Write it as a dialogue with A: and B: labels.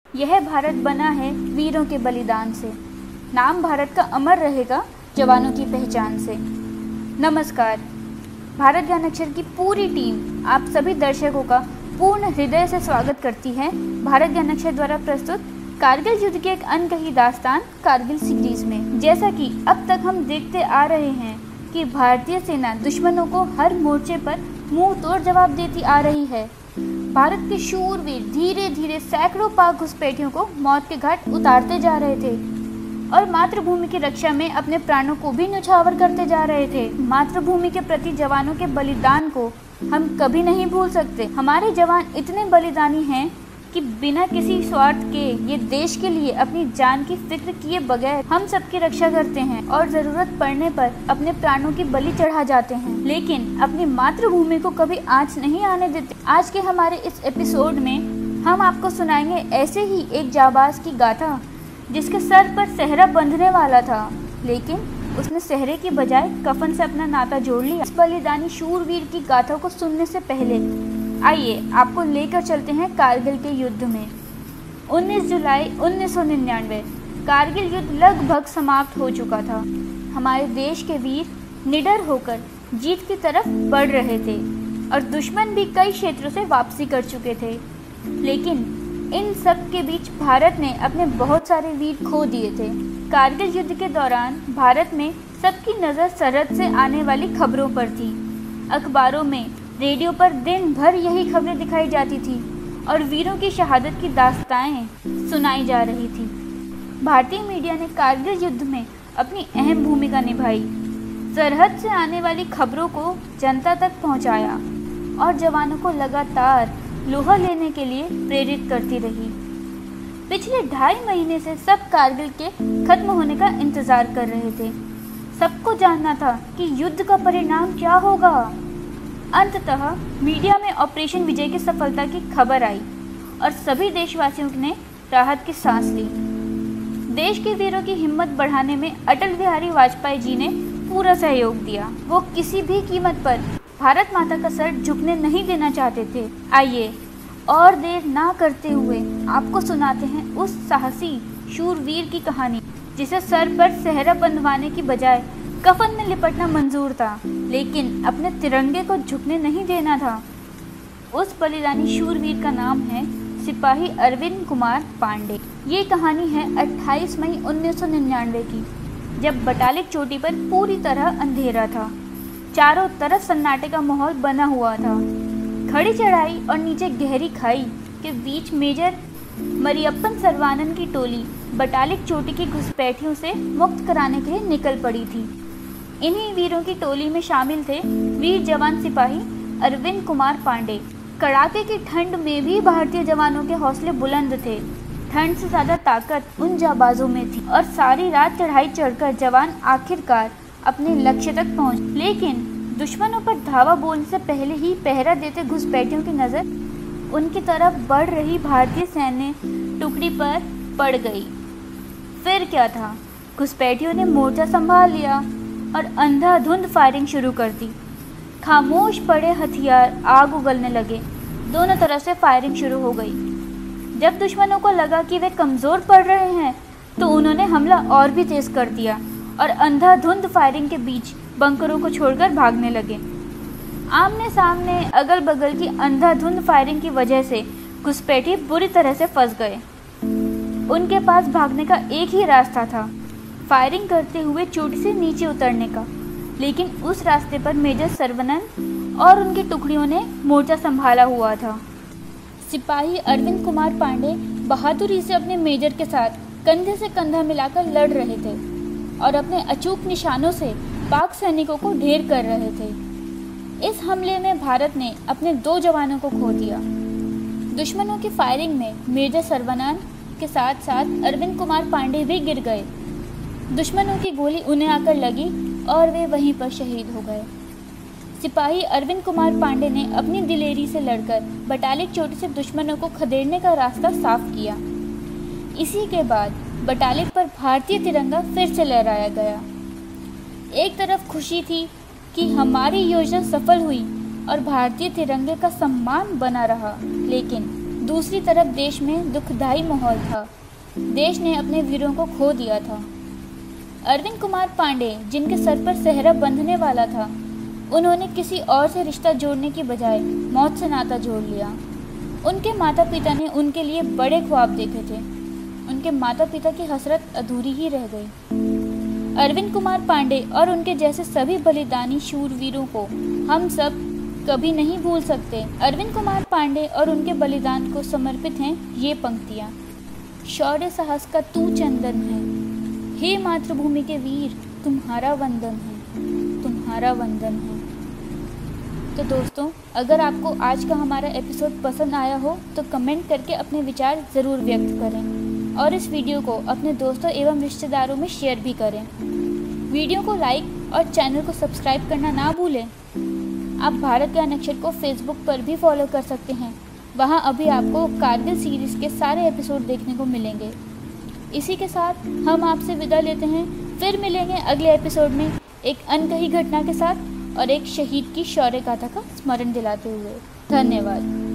A: यह भारत बना है वीरों के बलिदान से। नाम भारत का अमर रहेगा जवानों की पहचान से। नमस्कार, भारत ज्ञान अक्षर की पूरी टीम आप सभी दर्शकों का पूर्ण हृदय से स्वागत करती है भारत ज्ञान अक्षर द्वारा प्रस्तुत कारगिल युद्ध की एक अनकही दास्तान कारगिल सीरीज में। जैसा कि अब तक हम देखते आ रहे हैं कि भारतीय सेना दुश्मनों को हर मोर्चे पर मुंह तोड़ जवाब देती आ रही है। भारत के शूरवीर धीरे धीरे सैकड़ों पाक घुसपैठियों को मौत के घाट उतारते जा रहे थे और मातृभूमि की रक्षा में अपने प्राणों को भी न्यौछावर करते जा रहे थे। मातृभूमि के प्रति जवानों के बलिदान को हम कभी नहीं भूल सकते। हमारे जवान इतने बलिदानी हैं कि बिना किसी स्वार्थ के ये देश के लिए अपनी जान की फिक्र किए बगैर हम सबकी रक्षा करते हैं और जरूरत पड़ने पर अपने प्राणों की बलि चढ़ा जाते हैं, लेकिन अपनी मातृभूमि को कभी आंच नहीं आने देते। आज के हमारे इस एपिसोड में हम आपको सुनाएंगे ऐसे ही एक जाबाज की गाथा जिसके सर पर सेहरा बंधने वाला था, लेकिन उसने सेहरे की बजाय कफन से अपना नाता जोड़ लिया। इस बलिदानी शूरवीर की गाथा को सुनने से पहले आइए आपको लेकर चलते हैं कारगिल के युद्ध में। 19 जुलाई 1999 कारगिल युद्ध लगभग समाप्त हो चुका था। हमारे देश के वीर निडर होकर जीत की तरफ बढ़ रहे थे और दुश्मन भी कई क्षेत्रों से वापसी कर चुके थे, लेकिन इन सब के बीच भारत ने अपने बहुत सारे वीर खो दिए थे। कारगिल युद्ध के दौरान भारत में सबकी नज़र सरहद से आने वाली खबरों पर थी। अखबारों में, रेडियो पर दिन भर यही खबरें दिखाई जाती थी और वीरों की शहादत की दास्तानें सुनाई जा रही थी। भारतीय मीडिया ने कारगिल युद्ध में अपनी अहम भूमिका निभाई, सरहद से आने वाली खबरों को जनता तक पहुंचाया और जवानों को लगातार लोहा लेने के लिए प्रेरित करती रही। पिछले 2.5 महीने से सब कारगिल के खत्म होने का इंतजार कर रहे थे। सबको जानना था कि युद्ध का परिणाम क्या होगा। अंततः मीडिया में ऑपरेशन विजय की सफलता की खबर आई और सभी देशवासियों ने राहत की सांस ली। देश के वीरों की हिम्मत बढ़ाने में अटल बिहारी वाजपेयी जी ने पूरा सहयोग दिया। वो किसी भी कीमत पर भारत माता का सर झुकने नहीं देना चाहते थे। आइए और देर ना करते हुए आपको सुनाते हैं उस साहसी शूरवीर की कहानी जिसे सर पर सेहरा बंधवाने की बजाय कफन में लिपटना मंजूर था, लेकिन अपने तिरंगे को झुकने नहीं देना था। उस बलिदानी शूरवीर का नाम है सिपाही अरविंद कुमार पांडे। ये कहानी है 28 मई 1999 की, जब बटालिक चोटी पर पूरी तरह अंधेरा था। चारों तरफ सन्नाटे का माहौल बना हुआ था। खड़ी चढ़ाई और नीचे गहरी खाई के बीच मेजर मरियप्पन सरवानन की टोली बटालिक चोटी की घुसपैठियों से मुक्त कराने के लिए निकल पड़ी थी। इन्हीं वीरों की टोली में शामिल थे वीर जवान सिपाही अरविंद कुमार पांडे। कड़ाके की ठंड में भी भारतीय जवानों के हौसले बुलंद थे। ठंड से ज़्यादा ताकत उन जाबाजों में थी और सारी रात चढ़ाई चढ़कर जवान आखिरकार अपने लक्ष्य तक पहुंच। लेकिन दुश्मनों पर धावा बोलने से पहले ही पहरा देते घुसपैठियों की नज़र उनकी तरफ बढ़ रही भारतीय सैन्य टुकड़ी पर पड़ गई। फिर क्या था, घुसपैठियों ने मोर्चा संभाल लिया और अंधाधुंध फायरिंग शुरू कर दी। खामोश पड़े हथियार आग उगलने लगे। दोनों तरफ से फायरिंग शुरू हो गई। जब दुश्मनों को लगा कि वे कमज़ोर पड़ रहे हैं तो उन्होंने हमला और भी तेज़ कर दिया और अंधाधुंध फायरिंग के बीच बंकरों को छोड़कर भागने लगे। आमने सामने अगल बगल की अंधाधुंद फायरिंग की वजह से घुसपैठी बुरी तरह से फंस गए। उनके पास भागने का एक ही रास्ता था, फायरिंग करते हुए चोटी से नीचे उतरने का। लेकिन उस रास्ते पर मेजर सरवनन और उनकी टुकड़ियों ने मोर्चा संभाला हुआ था। सिपाही अरविंद कुमार पांडे बहादुरी से अपने मेजर के साथ कंधे से कंधा मिलाकर लड़ रहे थे और अपने अचूक निशानों से पाक सैनिकों को ढेर कर रहे थे। इस हमले में भारत ने अपने 2 जवानों को खो दिया। दुश्मनों की फायरिंग में मेजर सरवनन के साथ साथ अरविंद कुमार पांडे भी गिर गए। दुश्मनों की गोली उन्हें आकर लगी और वे वहीं पर शहीद हो गए। सिपाही अरविंद कुमार पांडे ने अपनी दिलेरी से लड़कर बटालिक चोटी से दुश्मनों को खदेड़ने का रास्ता साफ किया। इसी के बाद बटालिक पर भारतीय तिरंगा फिर से लहराया गया। एक तरफ खुशी थी कि हमारी योजना सफल हुई और भारतीय तिरंगे का सम्मान बना रहा, लेकिन दूसरी तरफ देश में दुखदाई माहौल था। देश ने अपने वीरों को खो दिया था। अरविंद कुमार पांडे, जिनके सर पर सेहरा बंधने वाला था, उन्होंने किसी और से रिश्ता जोड़ने की बजाय मौत से नाता जोड़ लिया। उनके माता पिता ने उनके लिए बड़े ख्वाब देखे थे। उनके माता पिता की हसरत अधूरी ही रह गई। अरविंद कुमार पांडे और उनके जैसे सभी बलिदानी शूरवीरों को हम सब कभी नहीं भूल सकते। अरविंद कुमार पांडे और उनके बलिदान को समर्पित हैं ये पंक्तियाँ। शौर्य साहस का तू चंदन है, हे मातृभूमि के वीर, तुम्हारा वंदन है, तुम्हारा वंदन है। तो दोस्तों, अगर आपको आज का हमारा एपिसोड पसंद आया हो तो कमेंट करके अपने विचार ज़रूर व्यक्त करें और इस वीडियो को अपने दोस्तों एवं रिश्तेदारों में शेयर भी करें। वीडियो को लाइक और चैनल को सब्सक्राइब करना ना भूलें। आप भारत ज्ञान अक्षर को फेसबुक पर भी फॉलो कर सकते हैं। वहां अभी आपको कारगिल सीरीज़ के सारे एपिसोड देखने को मिलेंगे। इसी के साथ हम आपसे विदा लेते हैं। फिर मिलेंगे अगले एपिसोड में एक अनकही घटना के साथ और एक शहीद की शौर्य गाथा का स्मरण दिलाते हुए। धन्यवाद।